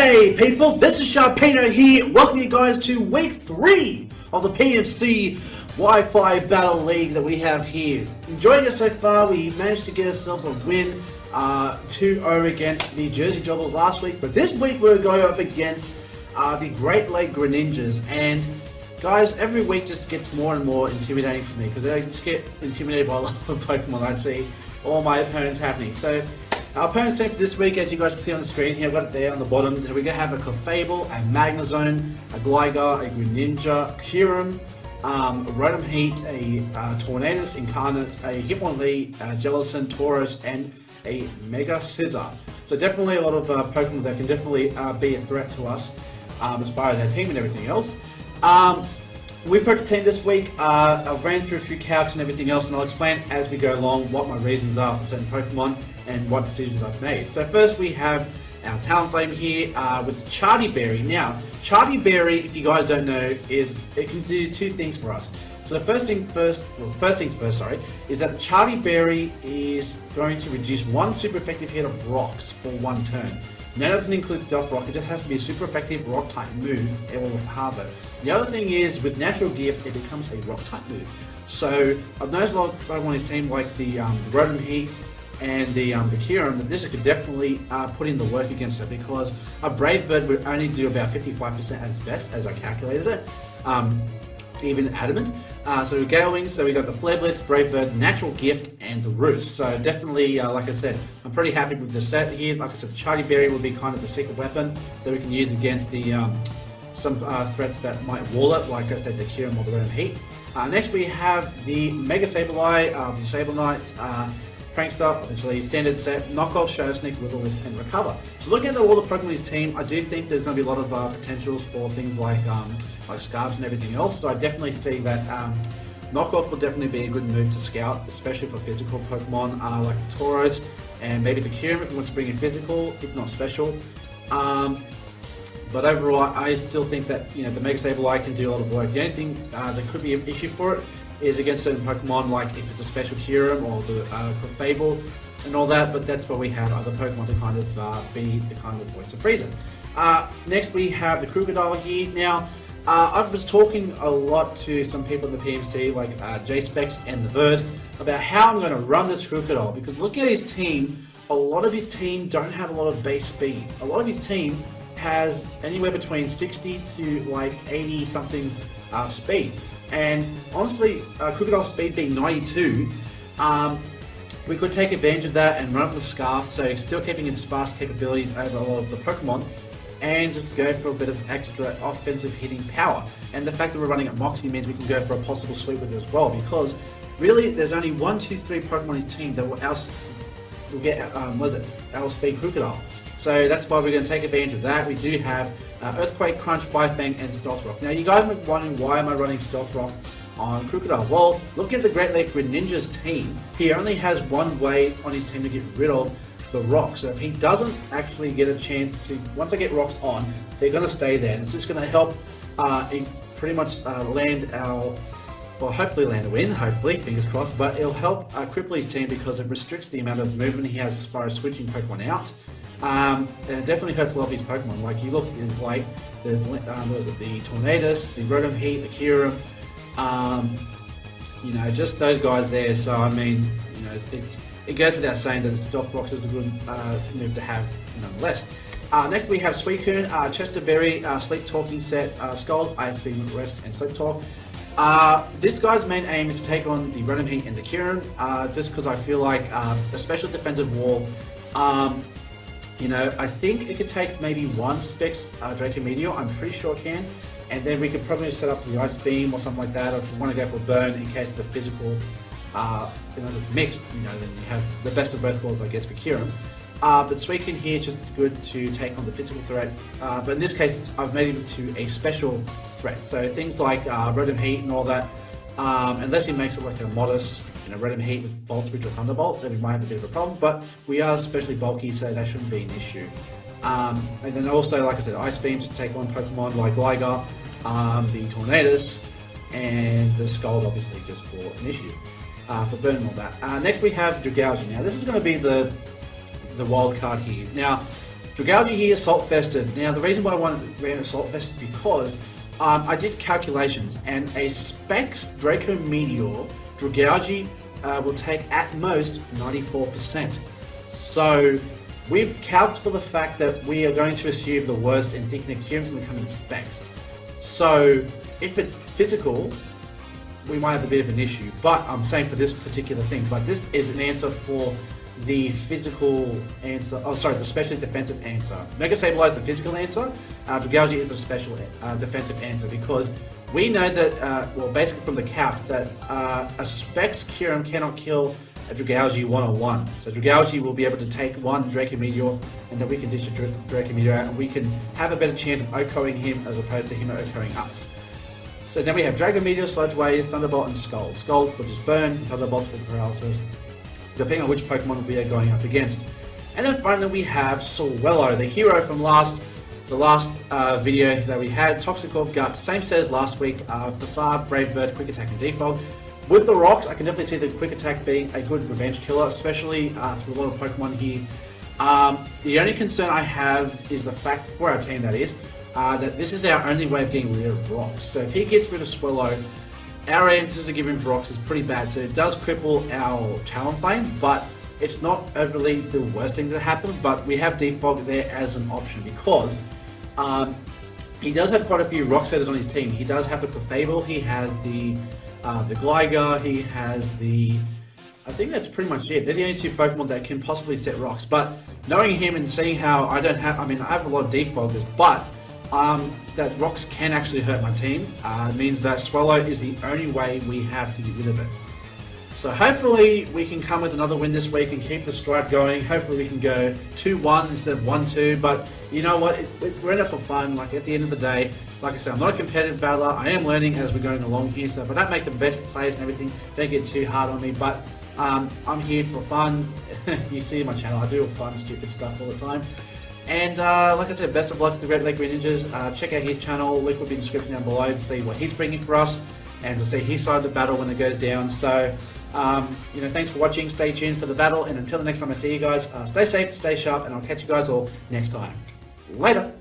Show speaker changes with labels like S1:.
S1: G'day people, this is Sharpino here, welcome you guys to week 3 of the PMC Wi-Fi Battle League that we have here. Enjoying it so far. We managed to get ourselves a win 2-0 against the Jersey Joggles last week, but this week we're going up against the Great Lake Greninjas, and guys, every week just gets more and more intimidating for me because I just get intimidated by a lot of Pokemon I see all my opponents happening. So our opponents team for this week, as you guys can see on the screen here, I've got it there on the bottom. We're going to have a Clefable, a Magnezone, a Gligar, a Greninja, Kyurem, a Rotom Heat, a Tornadus Incarnate, a Hitmonlee, a Jellicent, Tauros, and a Mega Scissor. So definitely a lot of Pokemon that can definitely be a threat to us as far as our team and everything else. We picked a team this week. I ran through a few calcs and everything else, and I'll explain as we go along what my reasons are for certain Pokemon and what decisions I've made. So first we have our Talonflame here with Charty Berry. Now, Charty Berry, if you guys don't know, it can do two things for us. So the first things first, is that Charty Berry is going to reduce one super effective hit of rocks for one turn. Now, that doesn't include Stealth Rock, it just has to be a super effective rock type move, it will Harbour. The other thing is, with Natural Gift, it becomes a rock type move. So, I've noticed a lot of Pokemon on his team, like the Rotom Heat and the Kyurem, that this could definitely put in the work against it, because a Brave Bird would only do about 55% as best, as I calculated it, even Adamant. So we Gale Wings, so we got the Flare Blitz, Brave Bird, Natural Gift, and the Roost. So definitely, like I said, I'm pretty happy with the set here. Like I said, the Charty Berry will be kind of the secret weapon that we can use against the some threats that might wall it, like I said, the Kyurem or the Rotom Heat. Next we have the Mega Sableye, the Sableknight, Prankster, obviously standard set, Knockoff, Shadow Sneak, Will-O-Wisp, and Recover. So looking at all the Pokemon in his team, I do think there's going to be a lot of potentials for things like Scarves and everything else. So I definitely see that Knockoff will definitely be a good move to scout, especially for physical Pokemon like the Tauros and maybe the Kyurem if he wants to bring in physical, if not special. But overall, I still think that the Mega Sableye can do a lot of work. The only thing that could be an issue for it is against certain Pokemon, like if it's a special Kyurem or the Clefable and all that, but that's where we have other Pokemon to kind of be the kind of voice of reason. Next we have the Krookodile here. Now, I was talking a lot to some people in the PMC, like J-Specs and the Verd, about how I'm going to run this Krookodile, because looking at his team, a lot of his team don't have a lot of base speed. A lot of his team has anywhere between 60 to like 80 something speed. And honestly, Krookodile's speed being 92, we could take advantage of that and run up the Scarf, so still keeping its fast capabilities over a lot of the Pokemon, and just go for a bit of extra offensive hitting power. And the fact that we're running at Moxie means we can go for a possible sweep with it as well, because really there's only 1, 2, 3 Pokemon on his team that will get outspeed Krookodile. So that's why we're going to take advantage of that. We do have Earthquake, Crunch, Five Fang, and Stealth Rock. Now you guys might be wondering, why am I running Stealth Rock on Krookodile? Well, look at the Great Lake Greninjas team. He only has one way on his team to get rid of the rock. So if he doesn't actually get a chance to, once I get rocks on, they're going to stay there. And it's just going to help pretty much land our, well, hopefully land a win, hopefully, fingers crossed, but it'll help cripple his team because it restricts the amount of movement he has as far as switching Pokemon out. And it definitely hurts a lot of his Pokemon. Like you look, there's like, the Tornadus, the Rotom Heat, the Kyurem, just those guys there. So I mean, it goes without saying that the Stealth Box is a good move to have nonetheless. Next we have Suicune, Chesterberry, Sleep Talking set, Scald, Ice Beam, Rest, and Sleep Talk. This guy's main aim is to take on the Rotom Heat and the Kyurem, just because I feel like a special defensive wall. I think it could take maybe one Specs Draco Meteor, I'm pretty sure it can, and then we could probably set up the Ice Beam or something like that, or if we want to go for a Burn in case the physical, it's mixed, then you have the best of both worlds, I guess, for Kyurem. But Suicune here is just good to take on the physical threats, but in this case, I've made him to a special threat, so things like Rotom Heat and all that, unless he makes it like a modest, Rotom Heat with Volt Switch or Thunderbolt, then we might have a bit of a problem, but we are especially bulky, so that shouldn't be an issue. And then also, like I said, Ice Beam to take on Pokemon like Gligar, the Tornadus, and the Scald, obviously, just for an issue, for burning all that. Next we have Dragalge. Now, this is going to be the wild card here. Now, Dragalge here, Salt Vested. Now, the reason why I ran a Salt Vested is because I did calculations, and a Specs Draco Meteor Dragalge will take at most 94%. So we've calced for the fact that we are going to assume the worst and thinking Acume's going to come in Specs. So if it's physical, we might have a bit of an issue, but I'm saying for this particular thing, but this is an answer for the physical answer, the special defensive answer. Mega Sableye is the physical answer, Dragalge is the special defensive answer, because we know that, well, basically from the calc, that a Specs Kyurem cannot kill a Dragalge one-on-one. So Dragalge will be able to take one Draco Meteor, and then we can dish a Draco Meteor out, and we can have a better chance of OHKOing him as opposed to him OHKOing us. So then we have Draco Meteor, Sludge Wave, Thunderbolt, and Scald. Scald for just burn, Thunderbolt for paralysis, depending on which Pokemon we are going up against. And then finally we have Swellow, the hero from the last video that we had. Toxic Orb Guts, same set as last week. Facade, Brave Bird, Quick Attack, and Default. With the rocks, I can definitely see the Quick Attack being a good revenge killer, especially through a lot of Pokemon here. The only concern I have is the fact, for our team that is, that this is our only way of getting rid of rocks. So if he gets rid of Swellow, our answers to give him rocks is pretty bad. So it does cripple our Talonflame, but it's not overly the worst thing that happened. But we have Defog there as an option because he does have quite a few rock setters on his team. He does have the Clefable, he has the Gligar, he has the... I think that's pretty much it. They're the only two Pokemon that can possibly set rocks. But knowing him and seeing how I have a lot of Defoggers, but that rocks can actually hurt my team. Means that Swellow is the only way we have to get rid of it. So hopefully we can come with another win this week and keep the strike going. Hopefully we can go 2-1 instead of 1-2. But you know what? We're in it for fun. Like at the end of the day, like I said, I'm not a competitive battler. I am learning as we're going along here. So if I don't make the best plays and everything, don't get too hard on me. But I'm here for fun. You see my channel, I do fun, stupid stuff all the time. And like I said, best of luck to the Great Lake Greninjas. Check out his channel, link will be in the description down below to see what he's bringing for us and to see his side of the battle when it goes down. So, thanks for watching, stay tuned for the battle, and until the next time I see you guys, stay safe, stay sharp, and I'll catch you guys all next time. Later!